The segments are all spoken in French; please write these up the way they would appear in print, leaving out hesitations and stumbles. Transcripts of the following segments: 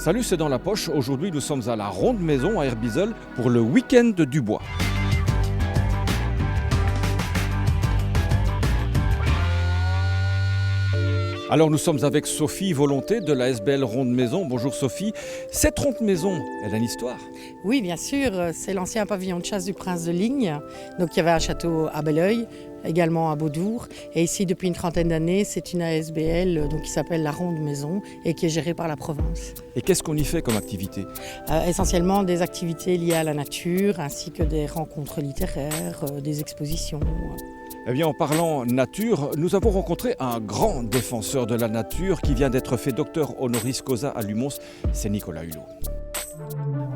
Salut, c'est dans la poche. Aujourd'hui, nous sommes à la Ronde Maison à Herbizel pour le week-end du bois. Alors nous sommes avec Sophie Volonté de la SBL Ronde Maison. Bonjour Sophie. Cette Ronde Maison, elle a une histoire? Oui, bien sûr. C'est l'ancien pavillon de chasse du Prince de Ligne. Donc il y avait un château à Belleuil, également à Beaudour. Et ici, depuis une trentaine d'années, c'est une ASBL qui s'appelle la Ronde Maison et qui est gérée par la province. Et qu'est-ce qu'on y fait comme activité? Essentiellement des activités liées à la nature, ainsi que des rencontres littéraires, des expositions. Eh bien, en parlant nature, nous avons rencontré un grand défenseur de la nature qui vient d'être fait docteur honoris causa à Lumons, c'est Nicolas Hulot.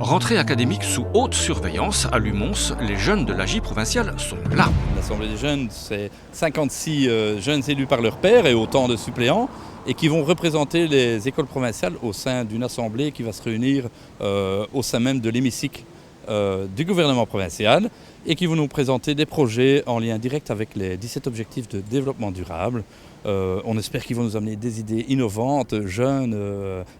Rentrée académique sous haute surveillance à Lumons, les jeunes de l'AJ provinciale sont là. L'Assemblée des jeunes, c'est 56 jeunes élus par leur père et autant de suppléants et qui vont représenter les écoles provinciales au sein d'une assemblée qui va se réunir au sein même de l'hémicycle du gouvernement provincial et qui vont nous présenter des projets en lien direct avec les 17 objectifs de développement durable. On espère qu'ils vont nous amener des idées innovantes, jeunes,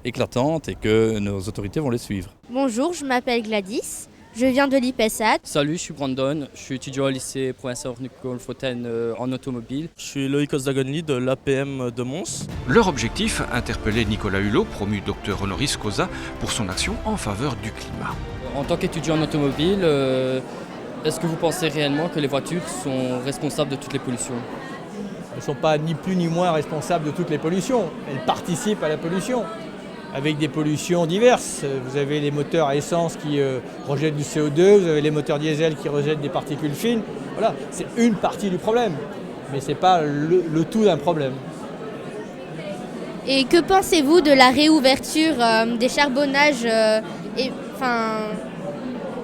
éclatantes et que nos autorités vont les suivre. Bonjour, je m'appelle Gladys, je viens de l'IPESAT. Salut, je suis Brandon, je suis étudiant au lycée provincial Nicole Fontaine en automobile. Je suis Loïc Osdagonli de l'APM de Mons. Leur objectif, interpeller Nicolas Hulot, promu docteur honoris causa, pour son action en faveur du climat. En tant qu'étudiant en automobile, est-ce que vous pensez réellement que les voitures sont responsables de toutes les pollutions? Elles ne sont pas ni plus ni moins responsables de toutes les pollutions. Elles participent à la pollution, avec des pollutions diverses. Vous avez les moteurs à essence qui rejettent du CO2, vous avez les moteurs diesel qui rejettent des particules fines. Voilà, c'est une partie du problème, mais ce n'est pas le tout d'un problème. Et que pensez-vous de la réouverture des charbonnages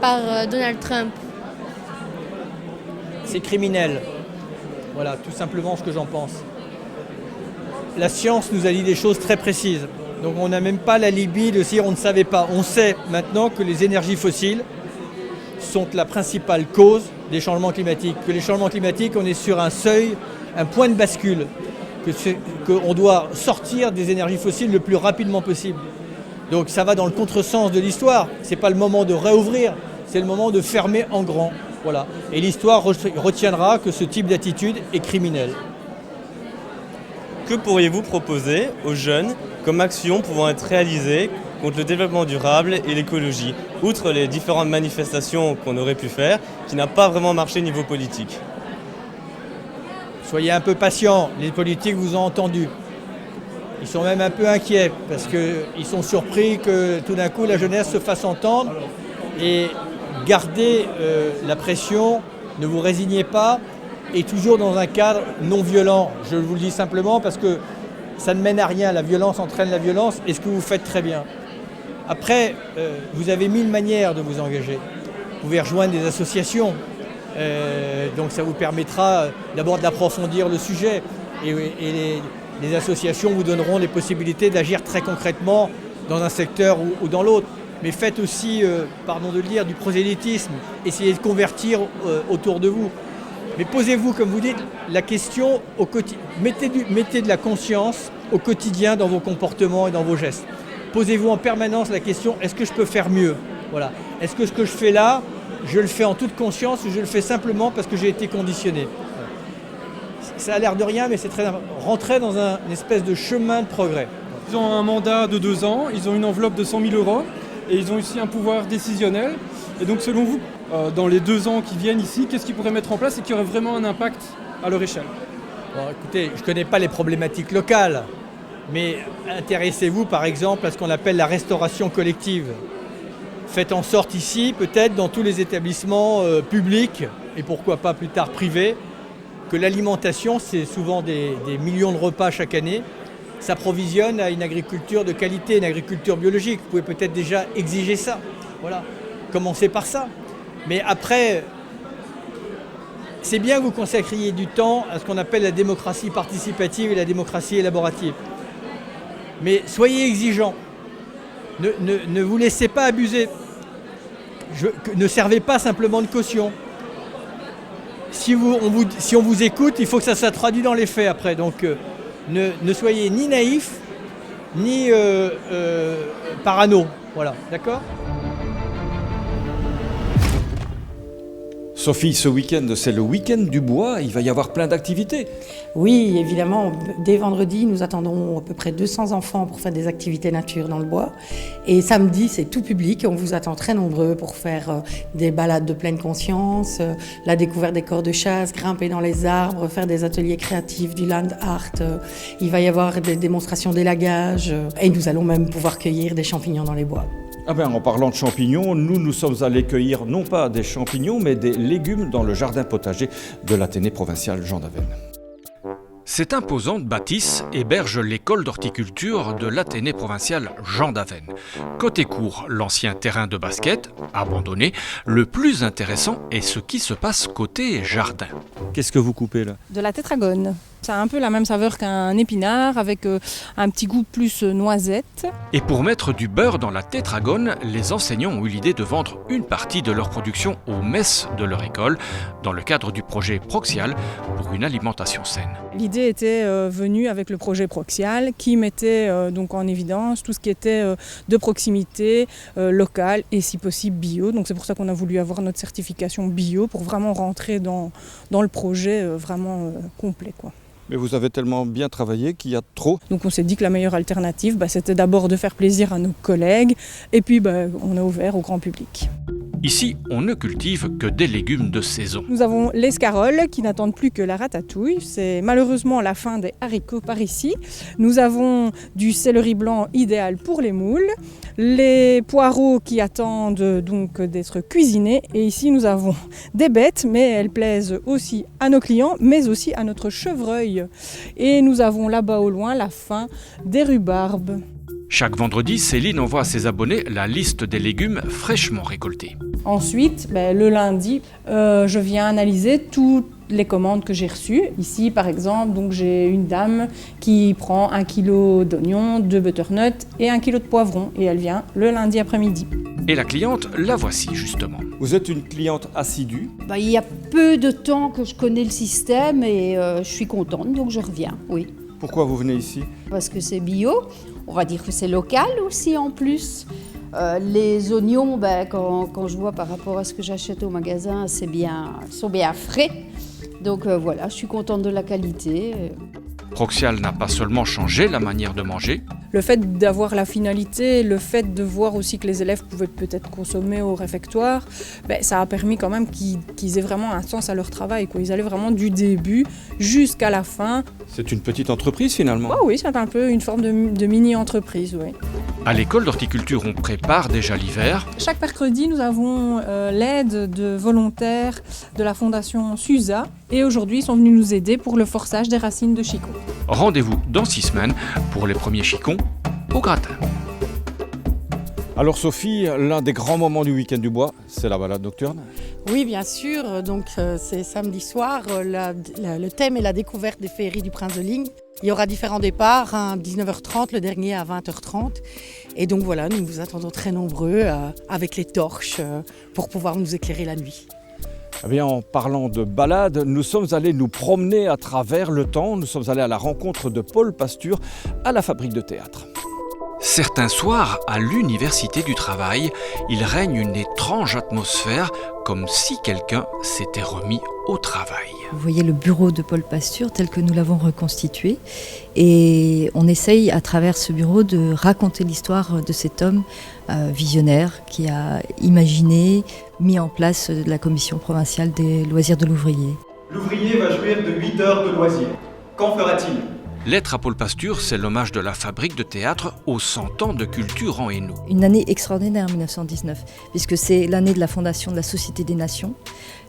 par Donald Trump? C'est criminel. Voilà, tout simplement ce que j'en pense. La science nous a dit des choses très précises. Donc on n'a même pas l'alibi de dire on ne savait pas. On sait maintenant que les énergies fossiles sont la principale cause des changements climatiques. Que les changements climatiques, on est sur un seuil, un point de bascule. Qu'on doit sortir des énergies fossiles le plus rapidement possible. Donc ça va dans le contresens de l'histoire. Ce n'est pas le moment de réouvrir, c'est le moment de fermer en grand. Voilà. Et l'histoire retiendra que ce type d'attitude est criminel. Que pourriez-vous proposer aux jeunes comme action pouvant être réalisées contre le développement durable et l'écologie, outre les différentes manifestations qu'on aurait pu faire, qui n'a pas vraiment marché niveau politique? Soyez un peu patients, les politiques vous ont entendu. Ils sont même un peu inquiets parce qu'ils sont surpris que tout d'un coup la jeunesse se fasse entendre. Et gardez la pression, ne vous résignez pas, et toujours dans un cadre non violent. Je vous le dis simplement parce que ça ne mène à rien, la violence entraîne la violence, et ce que vous faites très bien. Après, vous avez 1000 manières de vous engager. Vous pouvez rejoindre des associations, donc ça vous permettra d'abord d'approfondir le sujet, et les associations vous donneront les possibilités d'agir très concrètement dans un secteur ou dans l'autre. Mais faites aussi, pardon de le dire, du prosélytisme. Essayez de convertir autour de vous. Mais posez-vous, comme vous dites, la question au quotidien. Mettez de la conscience au quotidien dans vos comportements et dans vos gestes. Posez-vous en permanence la question, est-ce que je peux faire mieux? Voilà. Est-ce que ce que je fais là, je le fais en toute conscience ou je le fais simplement parce que j'ai été conditionné? Ça a l'air de rien, mais c'est très important. Rentrez dans une espèce de chemin de progrès. Ils ont un mandat de 2 ans, ils ont une enveloppe de 100 000 € et ils ont aussi un pouvoir décisionnel. Et donc selon vous, dans les 2 ans qui viennent ici, qu'est-ce qu'ils pourraient mettre en place et qui aurait vraiment un impact à leur échelle? Bon, écoutez, je ne connais pas les problématiques locales, mais intéressez-vous par exemple à ce qu'on appelle la restauration collective. Faites en sorte ici, peut-être dans tous les établissements publics, et pourquoi pas plus tard privés, que l'alimentation, c'est souvent des millions de repas chaque année, s'approvisionne à une agriculture de qualité, une agriculture biologique. Vous pouvez peut-être déjà exiger ça. Voilà. Commencez par ça. Mais après, c'est bien que vous consacriez du temps à ce qu'on appelle la démocratie participative et la démocratie élaborative. Mais soyez exigeants. Ne vous laissez pas abuser. Ne servez pas simplement de caution. Si on vous écoute, il faut que ça soit traduit dans les faits après. Donc ne soyez ni naïfs, ni par anneau. Voilà, d'accord ? Sophie, ce week-end, c'est le week-end du bois, il va y avoir plein d'activités. Oui, évidemment, dès vendredi, nous attendons à peu près 200 enfants pour faire des activités nature dans le bois. Et samedi, c'est tout public, on vous attend très nombreux pour faire des balades de pleine conscience, la découverte des corps de chasse, grimper dans les arbres, faire des ateliers créatifs, du land art. Il va y avoir des démonstrations d'élagage et nous allons même pouvoir cueillir des champignons dans les bois. Ah ben, en parlant de champignons, nous sommes allés cueillir non pas des champignons, mais des légumes dans le jardin potager de l'Athénée provincial Jean d'Aven. Cette imposante bâtisse héberge l'école d'horticulture de l'Athénée provincial Jean d'Aven. Côté court, l'ancien terrain de basket, abandonné. Le plus intéressant est ce qui se passe côté jardin. Qu'est-ce que vous coupez là ? De la tétragone. Ça a un peu la même saveur qu'un épinard avec un petit goût plus noisette. Et pour mettre du beurre dans la tétragone, les enseignants ont eu l'idée de vendre une partie de leur production aux messes de leur école dans le cadre du projet Proxial pour une alimentation saine. L'idée était venue avec le projet Proxial qui mettait donc en évidence tout ce qui était de proximité, local et si possible bio. Donc c'est pour ça qu'on a voulu avoir notre certification bio pour vraiment rentrer dans le projet vraiment complet, quoi. Mais vous avez tellement bien travaillé qu'il y a trop. Donc on s'est dit que la meilleure alternative, c'était d'abord de faire plaisir à nos collègues et puis on a ouvert au grand public. Ici, on ne cultive que des légumes de saison. Nous avons l'escarole qui n'attendent plus que la ratatouille. C'est malheureusement la fin des haricots par ici. Nous avons du céleri blanc idéal pour les moules, les poireaux qui attendent donc d'être cuisinés. Et ici, nous avons des bêtes, mais elles plaisent aussi à nos clients, mais aussi à notre chevreuil. Et nous avons là-bas au loin la fin des rhubarbes. Chaque vendredi, Céline envoie à ses abonnés la liste des légumes fraîchement récoltés. Ensuite, le lundi, je viens analyser toutes les commandes que j'ai reçues. Ici, par exemple, donc, j'ai une dame qui prend 1 kg d'oignons, 2 butternuts et 1 kg de poivrons. Et elle vient le lundi après-midi. Et la cliente, la voici justement. Vous êtes une cliente assidue ? Il y a peu de temps que je connais le système et je suis contente, donc je reviens, oui. Pourquoi vous venez ici ? Parce que c'est bio, on va dire que c'est local aussi en plus. Les oignons, quand je vois par rapport à ce que j'achète au magasin, sont bien frais. Donc voilà, je suis contente de la qualité. Proxial n'a pas seulement changé la manière de manger. Le fait d'avoir la finalité, le fait de voir aussi que les élèves pouvaient peut-être consommer au réfectoire, ça a permis quand même qu'ils aient vraiment un sens à leur travail, quoi. Ils allaient vraiment du début jusqu'à la fin. C'est une petite entreprise finalement ? Oh oui, c'est un peu une forme de mini-entreprise, oui. À l'école d'horticulture, on prépare déjà l'hiver. Chaque mercredi, nous avons l'aide de volontaires de la fondation SUSA. Et aujourd'hui, ils sont venus nous aider pour le forçage des racines de chicon. Rendez-vous dans 6 semaines pour les premiers chicons au gratin. Alors Sophie, l'un des grands moments du week-end du bois, c'est la balade nocturne ? Oui, bien sûr. Donc, c'est samedi soir. Le thème est la découverte des féeries du Prince de Ligne. Il y aura différents départs, à 19h30, le dernier à 20h30. Et donc voilà, nous vous attendons très nombreux avec les torches pour pouvoir nous éclairer la nuit. Eh bien, en parlant de balade, nous sommes allés nous promener à travers le temps. Nous sommes allés à la rencontre de Paul Pasture à la fabrique de théâtre. Certains soirs, à l'Université du Travail, il règne une étrange atmosphère, comme si quelqu'un s'était remis au travail. Vous voyez le bureau de Paul Pasture tel que nous l'avons reconstitué et on essaye à travers ce bureau de raconter l'histoire de cet homme visionnaire qui a imaginé, mis en place la commission provinciale des loisirs de l'ouvrier. L'ouvrier va jouir de 8 heures de loisirs. Qu'en fera-t-il ? Lettre à Paul Pasture, c'est l'hommage de la fabrique de théâtre aux 100 ans de culture en Hainaut. Une année extraordinaire, 1919, puisque c'est l'année de la fondation de la Société des Nations,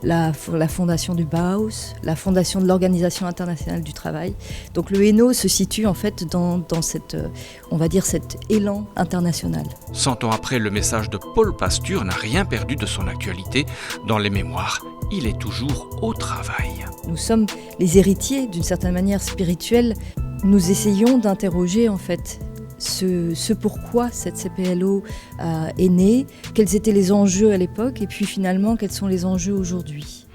la fondation du Bauhaus, la fondation de l'Organisation internationale du travail. Donc le Hainaut se situe en fait dans cette, on va dire, cet élan international. 100 ans après, le message de Paul Pasture n'a rien perdu de son actualité. Dans les mémoires, il est toujours au travail. Nous sommes les héritiers, d'une certaine manière spirituelle. Nous essayons d'interroger en fait ce pourquoi cette CPLO est née, quels étaient les enjeux à l'époque et puis finalement quels sont les enjeux aujourd'hui.